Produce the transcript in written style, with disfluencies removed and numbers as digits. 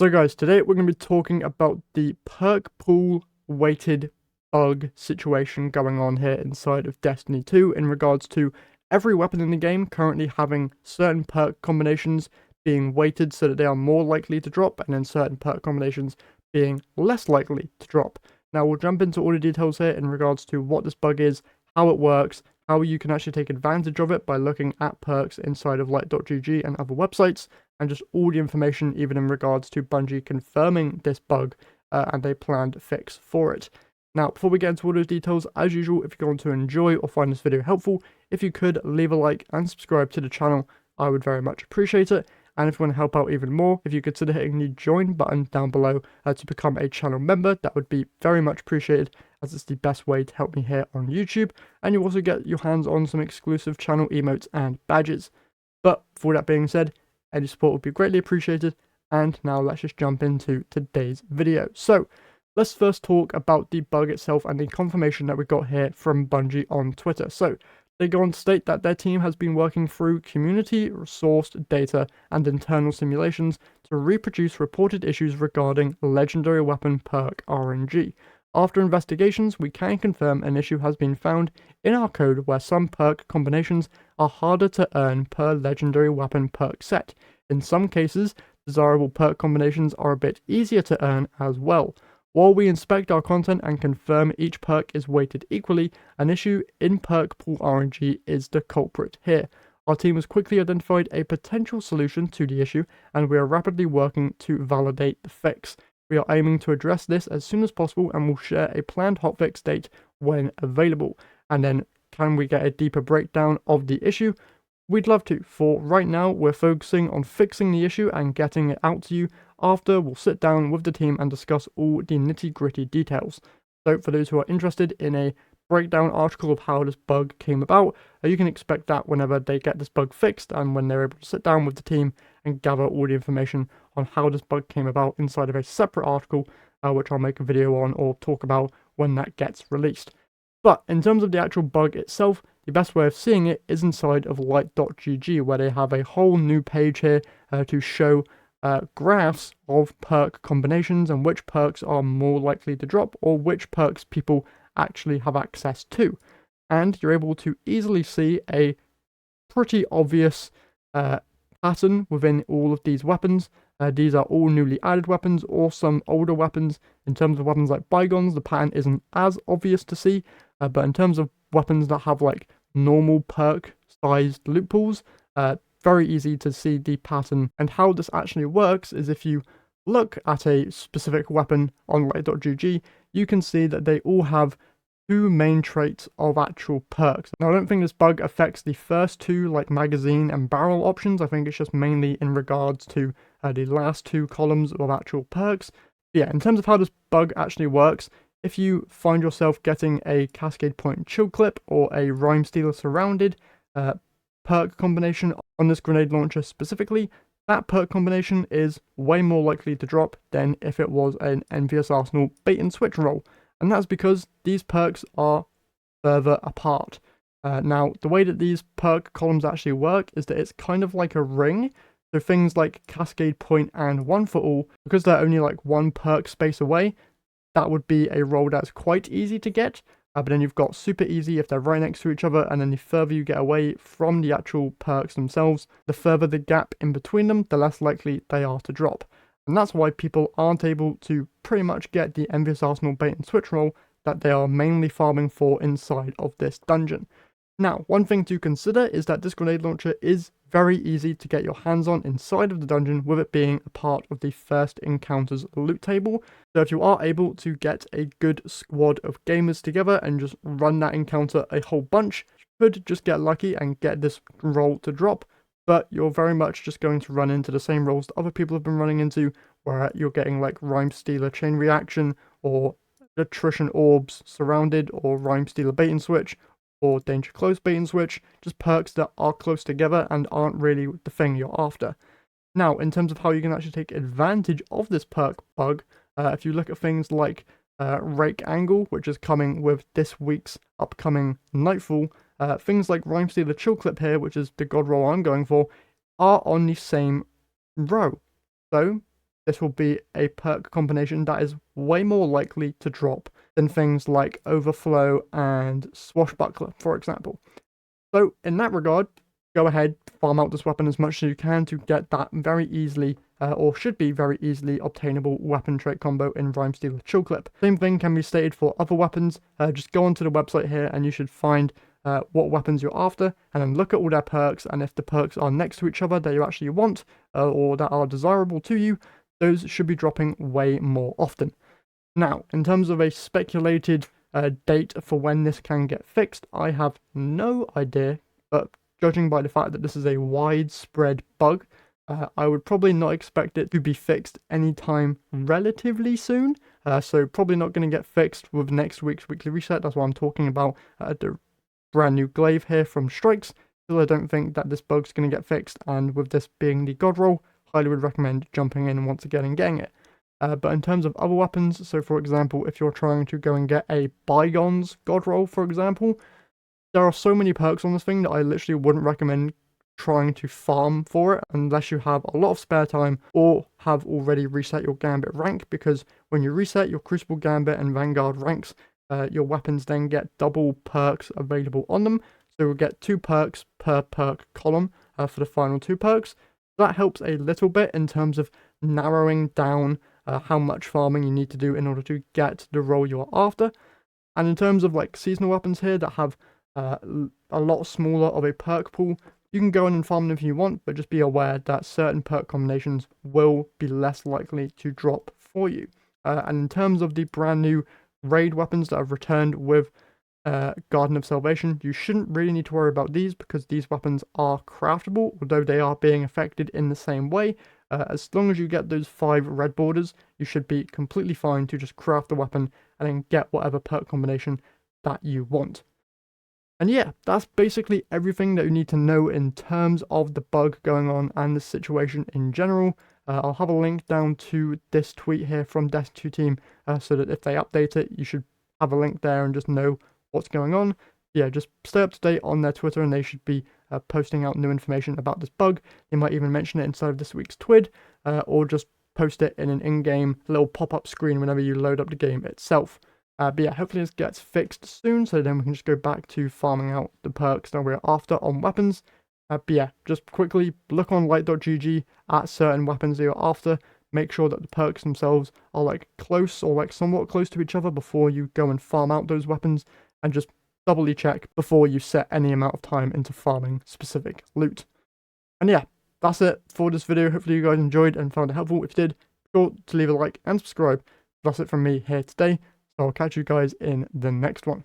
So guys, today we're going to be talking about the perk pool weighted bug situation going on here inside of Destiny 2 in regards to every weapon in the game currently having certain perk combinations being weighted so that they are more likely to drop, and then certain perk combinations being less likely to drop. Now we'll jump into all the details here in regards to what this bug is, how it works, how you can actually take advantage of it by looking at perks inside of light.gg and other websites, and just all the information even in regards to Bungie confirming this bug and a planned fix for it. Now, before we get into all those details, as usual, if you're going to enjoy or find this video helpful, if you could leave a like and subscribe to the channel, I would very much appreciate it. And if you want to help out even more, if you consider hitting the join button down below to become a channel member, that would be very much appreciated, as it's the best way to help me here on YouTube. And you also get your hands on some exclusive channel emotes and badges. But for that being said, any support would be greatly appreciated. And now let's just jump into today's video. So let's first talk about the bug itself and the confirmation that we got here from Bungie on Twitter. So they go on to state that their team has been working through community-sourced data and internal simulations to reproduce reported issues regarding legendary weapon perk RNG. After investigations, we can confirm an issue has been found in our code where some perk combinations are harder to earn per legendary weapon perk set. In some cases, desirable perk combinations are a bit easier to earn as well. While we inspect our content and confirm each perk is weighted equally, an issue in perk pool RNG is the culprit here. Our team has quickly identified a potential solution to the issue, and we are rapidly working to validate the fix. We are aiming to address this as soon as possible and will share a planned hotfix date when available. And then, can we get a deeper breakdown of the issue? We'd love to. For right now, we're focusing on fixing the issue and getting it out to you. After, we'll sit down with the team and discuss all the nitty-gritty details. So for those who are interested in a breakdown article of how this bug came about, you can expect that whenever they get this bug fixed and when they're able to sit down with the team and gather all the information on how this bug came about inside of a separate article, which I'll make a video on or talk about when that gets released. But in terms of the actual bug itself, the best way of seeing it is inside of light.gg, where they have a whole new page here to show graphs of perk combinations and which perks are more likely to drop or which perks people actually have access to. And you're able to easily see a pretty obvious pattern within all of these weapons. These are all newly added weapons or some older weapons. In terms of weapons like bygones, the pattern isn't as obvious to see, but in terms of weapons that have like normal perk sized loot pools, very easy to see the pattern. And how this actually works is if you look at a specific weapon on light.gg, you can see that they all have two main traits of actual perks. Now, I don't think this bug affects the first two, like magazine and barrel options. I think it's just mainly in regards to the last two columns of actual perks. But yeah, in terms of how this bug actually works, if you find yourself getting a Cascade Point Chill Clip or a Rhyme Stealer Surrounded perk combination on this grenade launcher specifically, that perk combination is way more likely to drop than if it was an Envious Arsenal bait and switch roll. And that's because these perks are further apart. Now, the way that these perk columns actually work is that it's kind of like a ring. So things like Cascade Point and One for All, because they're only like one perk space away, that would be a roll that's quite easy to get. But then you've got super easy if they're right next to each other, and then the further you get away from the actual perks themselves, the further the gap in between them, the less likely they are to drop. And that's why people aren't able to pretty much get the Envious Arsenal bait and switch roll that they are mainly farming for inside of this dungeon. Now, one thing to consider is that this grenade launcher is very easy to get your hands on inside of the dungeon, with it being a part of the first encounters loot table. So if you are able to get a good squad of gamers together and just run that encounter a whole bunch, you could just get lucky and get this roll to drop. But you're very much just going to run into the same rolls that other people have been running into, where you're getting like Rhyme Stealer Chain Reaction, or Attrition Orbs Surrounded, or Rhyme Stealer Bait and Switch, or Danger Close Bait and Switch, just perks that are close together and aren't really the thing you're after. Now, in terms of how you can actually take advantage of this perk bug, if you look at things like Rake Angle, which is coming with this week's upcoming Nightfall, things like Rhyme Stealer Chill Clip here, which is the god roll I'm going for, are on the same row. So this will be a perk combination that is way more likely to drop than things like Overflow and Swashbuckler, for example. So in that regard, go ahead, farm out this weapon as much as you can to get that very easily, or should be very easily obtainable weapon trait combo in Rhymestealer Chill Clip. Same thing can be stated for other weapons. Just go onto the website here and you should find what weapons you're after, and then look at all their perks, and if the perks are next to each other that you actually want, or that are desirable to you, those should be dropping way more often. Now, in terms of a speculated date for when this can get fixed, I have no idea, but judging by the fact that this is a widespread bug, I would probably not expect it to be fixed anytime relatively soon, so probably not going to get fixed with next week's weekly reset. That's why I'm talking about the brand new glaive here from Strikes, because I don't think that this bug's going to get fixed, and with this being the god roll, highly would recommend jumping in once again and getting it. But in terms of other weapons, so for example, if you're trying to go and get a Bygones god roll, for example, there are so many perks on this thing that I literally wouldn't recommend trying to farm for it unless you have a lot of spare time or have already reset your Gambit rank, because when you reset your Crucible Gambit and Vanguard ranks, your weapons then get double perks available on them. So you'll get 2 perks per perk column for the final 2 perks. That helps a little bit in terms of narrowing down how much farming you need to do in order to get the roll you're after. And in terms of like seasonal weapons here that have a lot smaller of a perk pool, you can go in and farm them if you want, but just be aware that certain perk combinations will be less likely to drop for you. And in terms of the brand new raid weapons that have returned with Garden of Salvation, you shouldn't really need to worry about these because these weapons are craftable, although they are being affected in the same way. As long as you get those 5 red borders, you should be completely fine to just craft the weapon and then get whatever perk combination that you want. And yeah, that's basically everything that you need to know in terms of the bug going on and the situation in general. I'll have a link down to this tweet here from Destiny 2 team, so that if they update it, you should have a link there and just know what's going on. Yeah, just stay up to date on their Twitter, and they should be posting out new information about this bug. They might even mention it inside of this week's TWID, or just post it in an in-game little pop-up screen whenever you load up the game itself. But yeah, hopefully this gets fixed soon, so then we can just go back to farming out the perks that we're after on weapons. But yeah, just quickly look on light.gg at certain weapons that you're after. Make sure that the perks themselves are like close or like somewhat close to each other before you go and farm out those weapons, and just doubly check before you set any amount of time into farming specific loot. And yeah, that's it for this video. Hopefully you guys enjoyed and found it helpful. If you did, be sure to leave a like and subscribe. That's it from me here today. So I'll catch you guys in the next one.